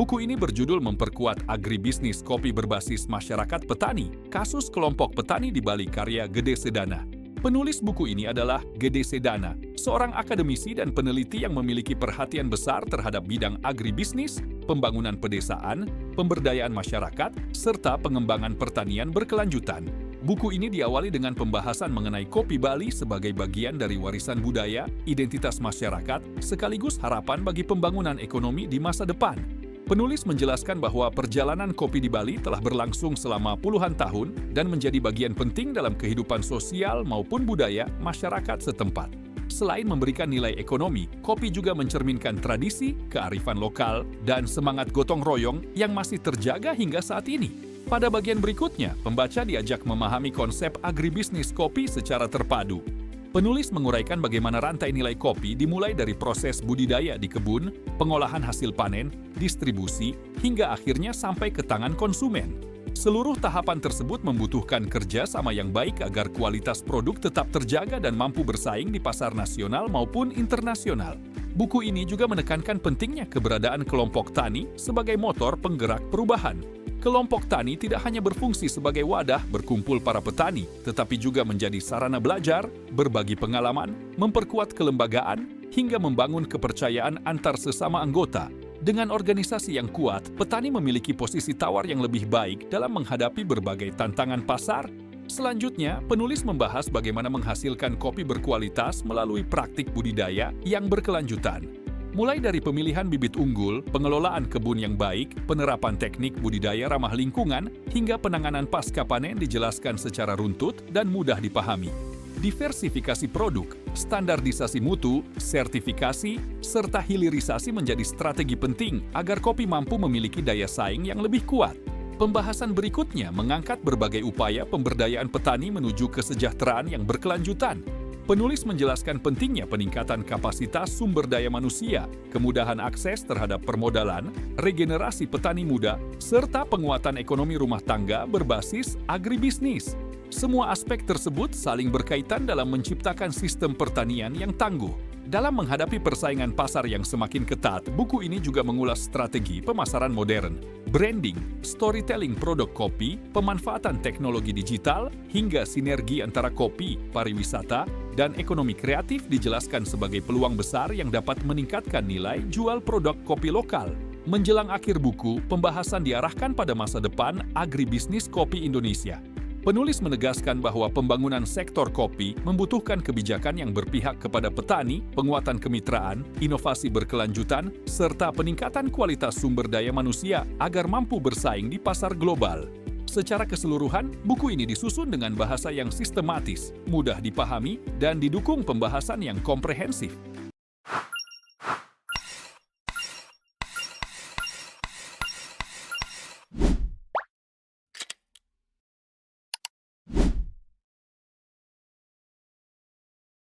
Buku ini berjudul Memperkuat Agribisnis Kopi Berbasis Masyarakat Petani, Kasus Kelompok Petani di Bali karya Gede Sedana. Penulis buku ini adalah Gede Sedana, seorang akademisi dan peneliti yang memiliki perhatian besar terhadap bidang agribisnis, pembangunan pedesaan, pemberdayaan masyarakat, serta pengembangan pertanian berkelanjutan. Buku ini diawali dengan pembahasan mengenai kopi Bali sebagai bagian dari warisan budaya, identitas masyarakat, sekaligus harapan bagi pembangunan ekonomi di masa depan. Penulis menjelaskan bahwa perjalanan kopi di Bali telah berlangsung selama puluhan tahun dan menjadi bagian penting dalam kehidupan sosial maupun budaya masyarakat setempat. Selain memberikan nilai ekonomi, kopi juga mencerminkan tradisi, kearifan lokal, dan semangat gotong royong yang masih terjaga hingga saat ini. Pada bagian berikutnya, pembaca diajak memahami konsep agribisnis kopi secara terpadu. Penulis menguraikan bagaimana rantai nilai kopi dimulai dari proses budidaya di kebun, pengolahan hasil panen, distribusi, hingga akhirnya sampai ke tangan konsumen. Seluruh tahapan tersebut membutuhkan kerja sama yang baik agar kualitas produk tetap terjaga dan mampu bersaing di pasar nasional maupun internasional. Buku ini juga menekankan pentingnya keberadaan kelompok tani sebagai motor penggerak perubahan. Kelompok tani tidak hanya berfungsi sebagai wadah berkumpul para petani, tetapi juga menjadi sarana belajar, berbagi pengalaman, memperkuat kelembagaan, hingga membangun kepercayaan antar sesama anggota. Dengan organisasi yang kuat, petani memiliki posisi tawar yang lebih baik dalam menghadapi berbagai tantangan pasar. Selanjutnya, penulis membahas bagaimana menghasilkan kopi berkualitas melalui praktik budidaya yang berkelanjutan. Mulai dari pemilihan bibit unggul, pengelolaan kebun yang baik, penerapan teknik budidaya ramah lingkungan, hingga penanganan pasca panen dijelaskan secara runtut dan mudah dipahami. Diversifikasi produk, standarisasi mutu, sertifikasi, serta hilirisasi menjadi strategi penting agar kopi mampu memiliki daya saing yang lebih kuat. Pembahasan berikutnya mengangkat berbagai upaya pemberdayaan petani menuju kesejahteraan yang berkelanjutan. Penulis menjelaskan pentingnya peningkatan kapasitas sumber daya manusia, kemudahan akses terhadap permodalan, regenerasi petani muda, serta penguatan ekonomi rumah tangga berbasis agribisnis. Semua aspek tersebut saling berkaitan dalam menciptakan sistem pertanian yang tangguh. Dalam menghadapi persaingan pasar yang semakin ketat, buku ini juga mengulas strategi pemasaran modern, branding, storytelling produk kopi, pemanfaatan teknologi digital, hingga sinergi antara kopi, pariwisata, dan ekonomi kreatif dijelaskan sebagai peluang besar yang dapat meningkatkan nilai jual produk kopi lokal. Menjelang akhir buku, pembahasan diarahkan pada masa depan agribisnis kopi Indonesia. Penulis menegaskan bahwa pembangunan sektor kopi membutuhkan kebijakan yang berpihak kepada petani, penguatan kemitraan, inovasi berkelanjutan, serta peningkatan kualitas sumber daya manusia agar mampu bersaing di pasar global. Secara keseluruhan, buku ini disusun dengan bahasa yang sistematis, mudah dipahami, dan didukung pembahasan yang komprehensif.